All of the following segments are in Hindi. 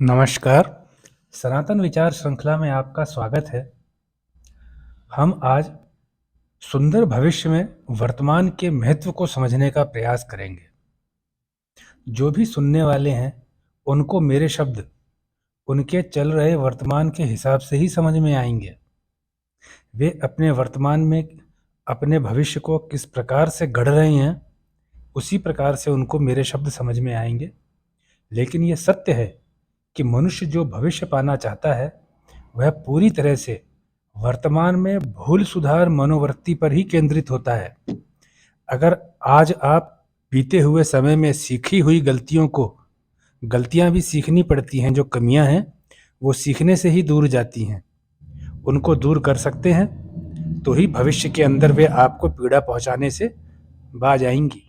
नमस्कार। सनातन विचार श्रृंखला में आपका स्वागत है। हम आज सुंदर भविष्य में वर्तमान के महत्व को समझने का प्रयास करेंगे। जो भी सुनने वाले हैं उनको मेरे शब्द उनके चल रहे वर्तमान के हिसाब से ही समझ में आएंगे। वे अपने वर्तमान में अपने भविष्य को किस प्रकार से गढ़ रहे हैं, उसी प्रकार से उनको मेरे शब्द समझ में आएंगे। लेकिन ये सत्य है कि मनुष्य जो भविष्य पाना चाहता है वह पूरी तरह से वर्तमान में भूल सुधार मनोवृत्ति पर ही केंद्रित होता है। अगर आज आप बीते हुए समय में सीखी हुई गलतियां भी सीखनी पड़ती हैं, जो कमियां हैं वो सीखने से ही दूर जाती हैं, उनको दूर कर सकते हैं तो ही भविष्य के अंदर वे आपको पीड़ा पहुंचाने से बाज आएंगी।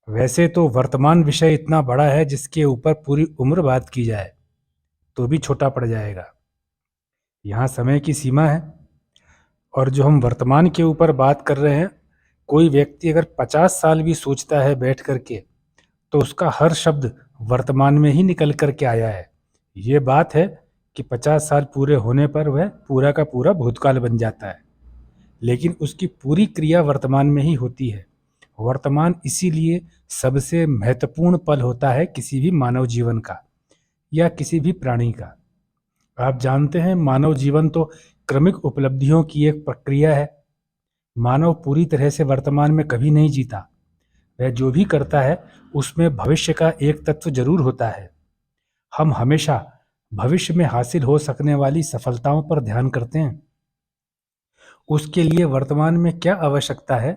वैसे तो वर्तमान विषय इतना बड़ा है जिसके ऊपर पूरी उम्र बात की जाए तो भी छोटा पड़ जाएगा। यहाँ समय की सीमा है और जो हम वर्तमान के ऊपर बात कर रहे हैं, कोई व्यक्ति अगर 50 साल भी सोचता है बैठ करके तो उसका हर शब्द वर्तमान में ही निकल करके आया है। ये बात है कि 50 साल पूरे होने पर वह पूरा का पूरा भूतकाल बन जाता है, लेकिन उसकी पूरी क्रिया वर्तमान में ही होती है। वर्तमान इसीलिए सबसे महत्वपूर्ण पल होता है किसी भी मानव जीवन का या किसी भी प्राणी का। आप जानते हैं, मानव जीवन तो क्रमिक उपलब्धियों की एक प्रक्रिया है। मानव पूरी तरह से वर्तमान में कभी नहीं जीता। वह जो भी करता है उसमें भविष्य का एक तत्व जरूर होता है। हम हमेशा भविष्य में हासिल हो सकने वाली सफलताओं पर ध्यान करते हैं। उसके लिए वर्तमान में क्या आवश्यकता है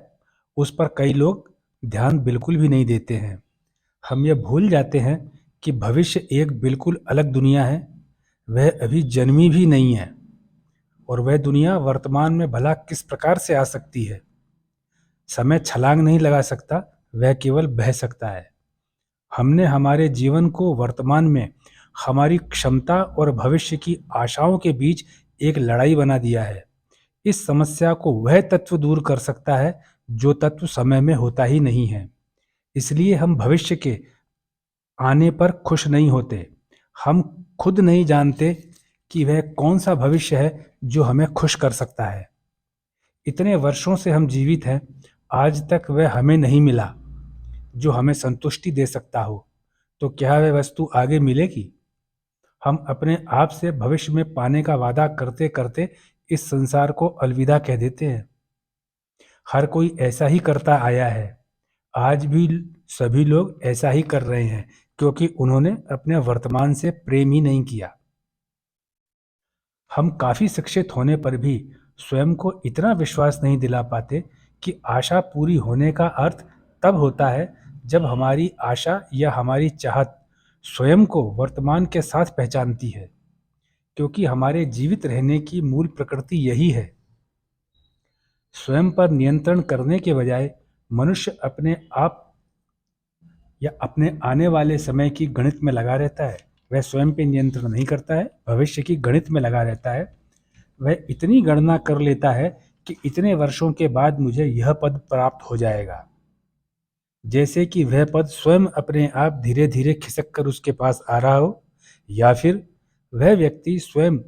उस पर कई लोग ध्यान बिल्कुल भी नहीं देते हैं। हम ये भूल जाते हैं कि भविष्य एक बिल्कुल अलग दुनिया है। वह अभी जन्मी भी नहीं है और वह दुनिया वर्तमान में भला किस प्रकार से आ सकती है। समय छलांग नहीं लगा सकता, वह केवल बह सकता है। हमने हमारे जीवन को वर्तमान में हमारी क्षमता और भविष्य की आशाओं के बीच एक लड़ाई बना दिया है। इस समस्या को वह तत्व दूर कर सकता है जो तत्व समय में होता ही नहीं है। इसलिए हम भविष्य के आने पर खुश नहीं होते। हम खुद नहीं जानते कि वह कौन सा भविष्य है जो हमें खुश कर सकता है। इतने वर्षों से हम जीवित हैं, आज तक वह हमें नहीं मिला जो हमें संतुष्टि दे सकता हो। तो क्या वह वस्तु आगे मिलेगी? हम अपने आप से भविष्य में पाने का वादा करते करते इस संसार को अलविदा कह देते हैं। हर कोई ऐसा ही करता आया है। आज भी सभी लोग ऐसा ही कर रहे हैं क्योंकि उन्होंने अपने वर्तमान से प्रेम ही नहीं किया। हम काफी शिक्षित होने पर भी स्वयं को इतना विश्वास नहीं दिला पाते कि आशा पूरी होने का अर्थ तब होता है जब हमारी आशा या हमारी चाहत स्वयं को वर्तमान के साथ पहचानती है, क्योंकि हमारे जीवित रहने की मूल प्रकृति यही है। स्वयं पर नियंत्रण करने के बजाय मनुष्य अपने आप या अपने आने वाले समय की गणित में लगा रहता है। वह स्वयं पे नियंत्रण नहीं करता है, भविष्य की गणित में लगा रहता है। वह इतनी गणना कर लेता है कि इतने वर्षों के बाद मुझे यह पद प्राप्त हो जाएगा, जैसे कि वह पद स्वयं अपने आप धीरे धीरे खिसक कर उसके पास आ रहा हो, या फिर वह व्यक्ति स्वयं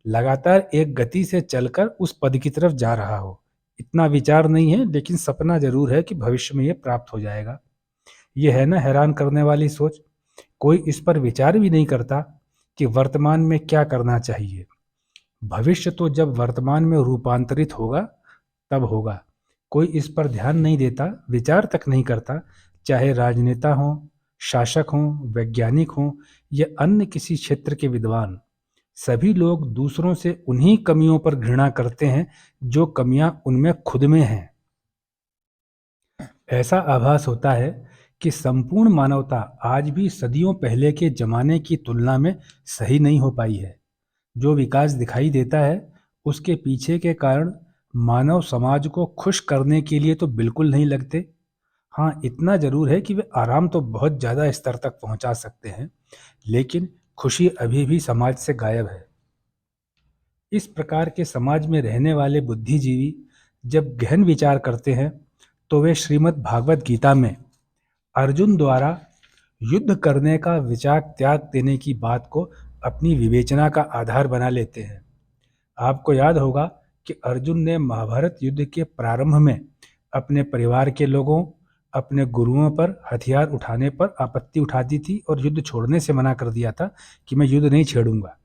लगातार एक गति से चलकर उस पद की तरफ जा रहा हो। इतना विचार नहीं है, लेकिन सपना जरूर है कि भविष्य में यह प्राप्त हो जाएगा। यह है ना हैरान करने वाली सोच। कोई इस पर विचार भी नहीं करता कि वर्तमान में क्या करना चाहिए। भविष्य तो जब वर्तमान में रूपांतरित होगा तब होगा। कोई इस पर ध्यान नहीं देता, विचार तक नहीं करता। चाहे राजनेता हो, शासक हो, वैज्ञानिक हो या अन्य किसी क्षेत्र के विद्वान, सभी लोग दूसरों से उन्हीं कमियों पर घृणा करते हैं जो कमियां उनमें खुद में हैं। ऐसा आभास होता है कि संपूर्ण मानवता आज भी सदियों पहले के जमाने की तुलना में सही नहीं हो पाई है। जो विकास दिखाई देता है उसके पीछे के कारण मानव समाज को खुश करने के लिए तो बिल्कुल नहीं लगते। हाँ, इतना जरूर है कि वे आराम तो बहुत ज़्यादा स्तर तक पहुंचा सकते हैं, लेकिन खुशी अभी भी समाज से गायब है। इस प्रकार के समाज में रहने वाले बुद्धिजीवी जब गहन विचार करते हैं तो वे श्रीमद् भागवत गीता में अर्जुन द्वारा युद्ध करने का विचार त्याग देने की बात को अपनी विवेचना का आधार बना लेते हैं। आपको याद होगा कि अर्जुन ने महाभारत युद्ध के प्रारंभ में अपने परिवार के लोगों, अपने गुरुओं पर हथियार उठाने पर आपत्ति उठा दी थी और युद्ध छोड़ने से मना कर दिया था कि मैं युद्ध नहीं छेड़ूंगा,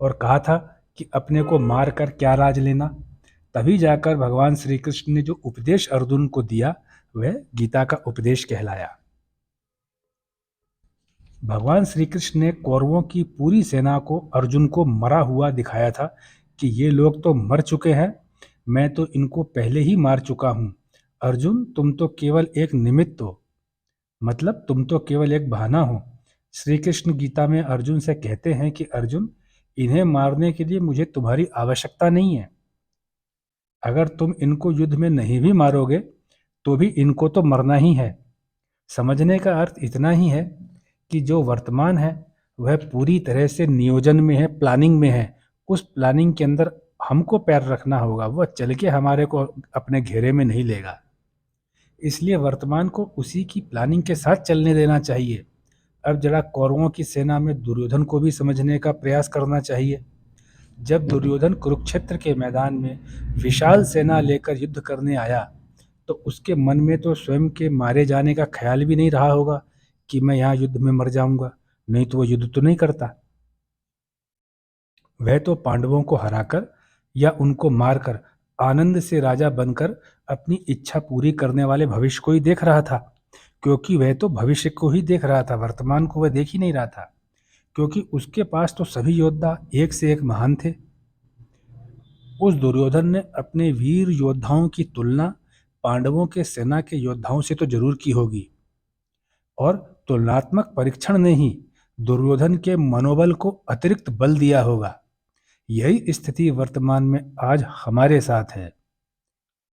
और कहा था कि अपने को मार कर क्या राज लेना। तभी जाकर भगवान श्री कृष्ण ने जो उपदेश अर्जुन को दिया वह गीता का उपदेश कहलाया। भगवान श्री कृष्ण ने कौरवों की पूरी सेना को अर्जुन को मरा हुआ दिखाया था कि ये लोग तो मर चुके हैं, मैं तो इनको पहले ही मार चुका हूँ। अर्जुन, तुम तो केवल एक निमित्त हो, मतलब तुम तो केवल एक बहाना हो। श्री कृष्ण गीता में अर्जुन से कहते हैं कि अर्जुन, इन्हें मारने के लिए मुझे तुम्हारी आवश्यकता नहीं है। अगर तुम इनको युद्ध में नहीं भी मारोगे तो भी इनको तो मरना ही है। समझने का अर्थ इतना ही है कि जो वर्तमान है वह पूरी तरह से नियोजन में है, प्लानिंग में है। उस प्लानिंग के अंदर हमको पैर रखना होगा, वह चल के हमारे को अपने घेरे में नहीं लेगा। इसलिए वर्तमान को उसी की प्लानिंग के साथ चलने देना चाहिए। अब जरा कौरवों की सेना में दुर्योधन को भी समझने का प्रयास करना चाहिए। जब दुर्योधन कुरुक्षेत्र के मैदान में विशाल सेना लेकर युद्ध करने आया तो उसके मन में तो स्वयं के मारे जाने का ख्याल भी नहीं रहा होगा कि मैं यहाँ युद्ध में मर जाऊंगा, नहीं तो वो युद्ध तो नहीं करता। वह तो पांडवों को हराकर या उनको मारकर आनंद से राजा बनकर अपनी इच्छा पूरी करने वाले भविष्य को ही देख रहा था, क्योंकि वह तो भविष्य को ही देख रहा था, वर्तमान को वह देख ही नहीं रहा था, क्योंकि उसके पास तो सभी योद्धा एक से एक महान थे। उस दुर्योधन ने अपने वीर योद्धाओं की तुलना पांडवों के सेना के योद्धाओं से तो जरूर की होगी, और तुलनात्मक परीक्षण ने ही दुर्योधन के मनोबल को अतिरिक्त बल दिया होगा। यही स्थिति वर्तमान में आज हमारे साथ है।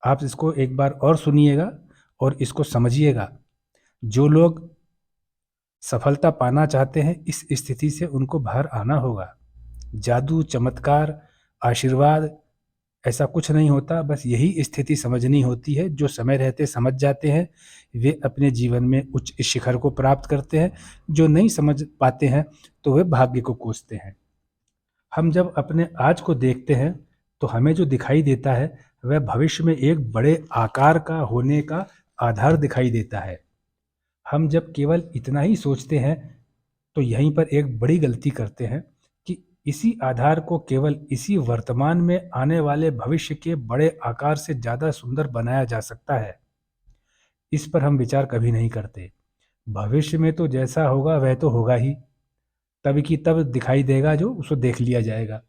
आप इसको एक बार और सुनिएगा और इसको समझिएगा। जो लोग सफलता पाना चाहते हैं, इस स्थिति से उनको बाहर आना होगा। जादू, चमत्कार, आशीर्वाद ऐसा कुछ नहीं होता, बस यही स्थिति समझनी होती है। जो समय रहते समझ जाते हैं वे अपने जीवन में उच्च शिखर को प्राप्त करते हैं, जो नहीं समझ पाते हैं तो वे भाग्य को कोसते हैं। हम जब अपने आज को देखते हैं तो हमें जो दिखाई देता है वह भविष्य में एक बड़े आकार का होने का आधार दिखाई देता है। हम जब केवल इतना ही सोचते हैं तो यहीं पर एक बड़ी गलती करते हैं कि इसी आधार को केवल इसी वर्तमान में आने वाले भविष्य के बड़े आकार से ज़्यादा सुंदर बनाया जा सकता है। इस पर हम विचार कभी नहीं करते। भविष्य में तो जैसा होगा वह तो होगा ही, तब की तब दिखाई देगा, जो उसको देख लिया जाएगा।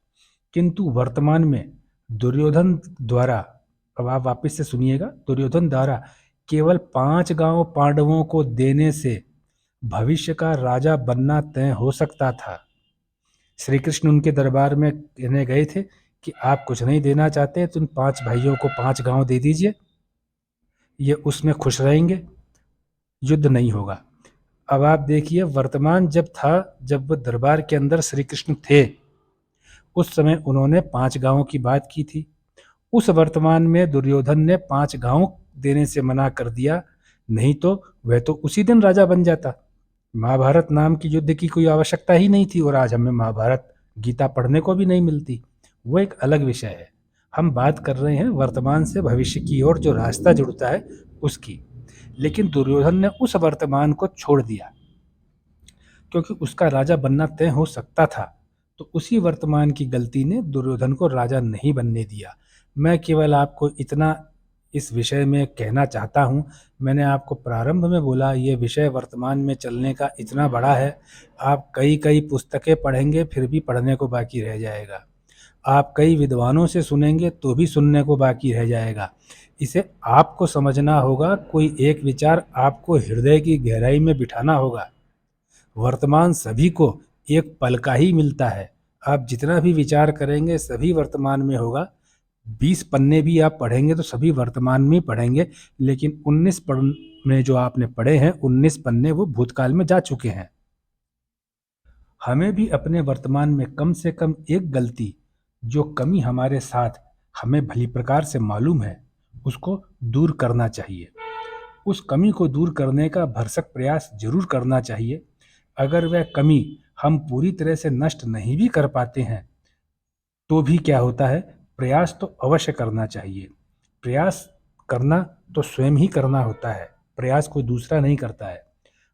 किंतु वर्तमान में दुर्योधन द्वारा, अब आप वापस से सुनिएगा, दुर्योधन द्वारा केवल 5 गांव पांडवों को देने से भविष्य का राजा बनना तय हो सकता था। श्री कृष्ण उनके दरबार में कहने गए थे कि आप कुछ नहीं देना चाहते, तुम 5 भाइयों को 5 गांव दे दीजिए, ये उसमें खुश रहेंगे, युद्ध नहीं होगा। अब आप देखिए, वर्तमान जब था, जब वो दरबार के अंदर श्री कृष्ण थे, उस समय उन्होंने 5 गांवों की बात की थी। उस वर्तमान में दुर्योधन ने 5 गांव देने से मना कर दिया, नहीं तो वह तो उसी दिन राजा बन जाता। महाभारत नाम की युद्ध की कोई आवश्यकता ही नहीं थी, और आज हमें महाभारत गीता पढ़ने को भी नहीं मिलती। वो एक अलग विषय है। हम बात कर रहे हैं वर्तमान से भविष्य की ओर जो रास्ता जुड़ता है उसकी। लेकिन दुर्योधन ने उस वर्तमान को छोड़ दिया, क्योंकि उसका राजा बनना तय हो सकता था। तो उसी वर्तमान की गलती ने दुर्योधन को राजा नहीं बनने दिया। मैं केवल आपको इतना इस विषय में कहना चाहता हूँ। मैंने आपको प्रारंभ में बोला, ये विषय वर्तमान में चलने का इतना बड़ा है, आप कई कई पुस्तकें पढ़ेंगे फिर भी पढ़ने को बाकी रह जाएगा। आप कई विद्वानों से सुनेंगे तो भी सुनने को बाकी रह जाएगा। इसे आपको समझना होगा, कोई एक विचार आपको हृदय की गहराई में बिठाना होगा। वर्तमान सभी को एक पल का ही मिलता है। आप जितना भी विचार करेंगे सभी वर्तमान में होगा। 20 पन्ने भी आप पढ़ेंगे तो सभी वर्तमान में पढ़ेंगे, लेकिन 19 पन्ने जो आपने पढ़े हैं, 19 पन्ने वो भूतकाल में जा चुके हैं। हमें भी अपने वर्तमान में कम से कम एक गलती, जो कमी हमारे साथ हमें भली प्रकार से मालूम है, उसको दूर करना चाहिए। उस कमी को दूर करने का भरसक प्रयास जरूर करना चाहिए। अगर वह कमी हम पूरी तरह से नष्ट नहीं भी कर पाते हैं तो भी क्या होता है, प्रयास तो अवश्य करना चाहिए। प्रयास करना तो स्वयं ही करना होता है, प्रयास कोई दूसरा नहीं करता है।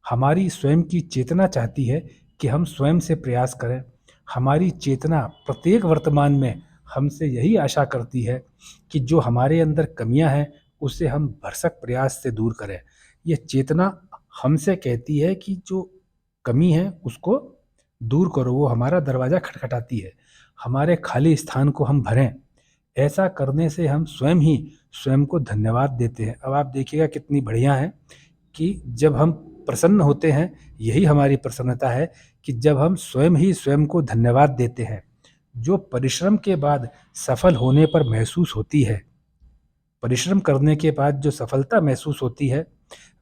हमारी स्वयं की चेतना चाहती है कि हम स्वयं से प्रयास करें। हमारी चेतना प्रत्येक वर्तमान में हमसे यही आशा करती है कि जो हमारे अंदर कमियां हैं उसे हम भरसक प्रयास से दूर करें। ये चेतना हमसे कहती है कि जो कमी है उसको दूर करो, वो हमारा दरवाज़ा खटखटाती है, हमारे खाली स्थान को हम भरें। ऐसा करने से हम स्वयं ही स्वयं को धन्यवाद देते हैं। अब आप देखिएगा कितनी बढ़िया है कि जब हम प्रसन्न होते हैं, यही हमारी प्रसन्नता है कि जब हम स्वयं ही स्वयं को धन्यवाद देते हैं। जो परिश्रम के बाद सफल होने पर महसूस होती है, परिश्रम करने के बाद जो सफलता महसूस होती है,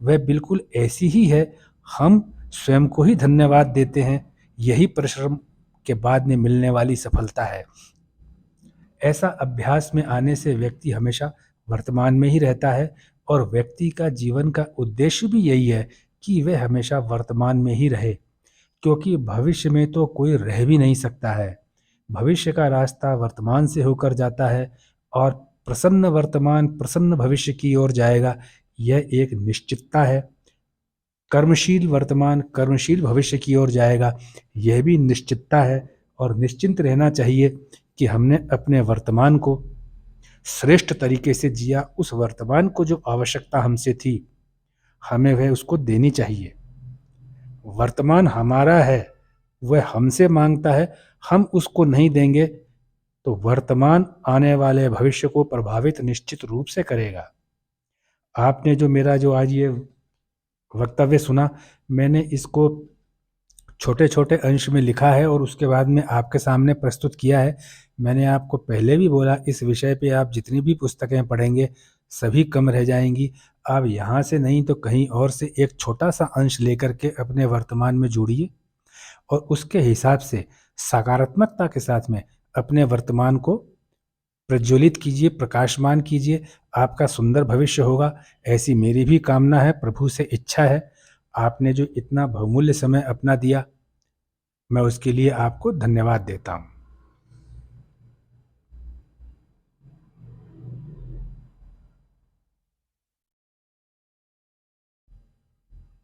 वह बिल्कुल ऐसी ही है। हम स्वयं को ही धन्यवाद देते हैं, यही परिश्रम के बाद में मिलने वाली सफलता है। ऐसा अभ्यास में आने से व्यक्ति हमेशा वर्तमान में ही रहता है और व्यक्ति का जीवन का उद्देश्य भी यही है कि वह हमेशा वर्तमान में ही रहे, क्योंकि भविष्य में तो कोई रह भी नहीं सकता है। भविष्य का रास्ता वर्तमान से होकर जाता है और प्रसन्न वर्तमान प्रसन्न भविष्य की ओर जाएगा, यह एक निश्चितता है। कर्मशील वर्तमान कर्मशील भविष्य की ओर जाएगा, यह भी निश्चितता है। और निश्चिंत रहना चाहिए कि हमने अपने वर्तमान को श्रेष्ठ तरीके से जिया। उस वर्तमान को जो आवश्यकता हमसे थी, हमें वह उसको देनी चाहिए। वर्तमान हमारा है, वह हमसे मांगता है, हम उसको नहीं देंगे तो वर्तमान आने वाले भविष्य को प्रभावित निश्चित रूप से करेगा। आपने जो मेरा जो आज ये वक्तव्य सुना, मैंने इसको छोटे छोटे अंश में लिखा है और उसके बाद में आपके सामने प्रस्तुत किया है। मैंने आपको पहले भी बोला, इस विषय पे आप जितनी भी पुस्तकें पढ़ेंगे सभी कम रह जाएंगी। आप यहाँ से नहीं तो कहीं और से एक छोटा सा अंश लेकर के अपने वर्तमान में जोड़िए और उसके हिसाब से सकारात्मकता के साथ में अपने वर्तमान को प्रज्वलित कीजिए, प्रकाशमान कीजिए। आपका सुंदर भविष्य होगा, ऐसी मेरी भी कामना है, प्रभु से इच्छा है। आपने जो इतना बहुमूल्य समय अपना दिया, मैं उसके लिए आपको धन्यवाद देता हूँ।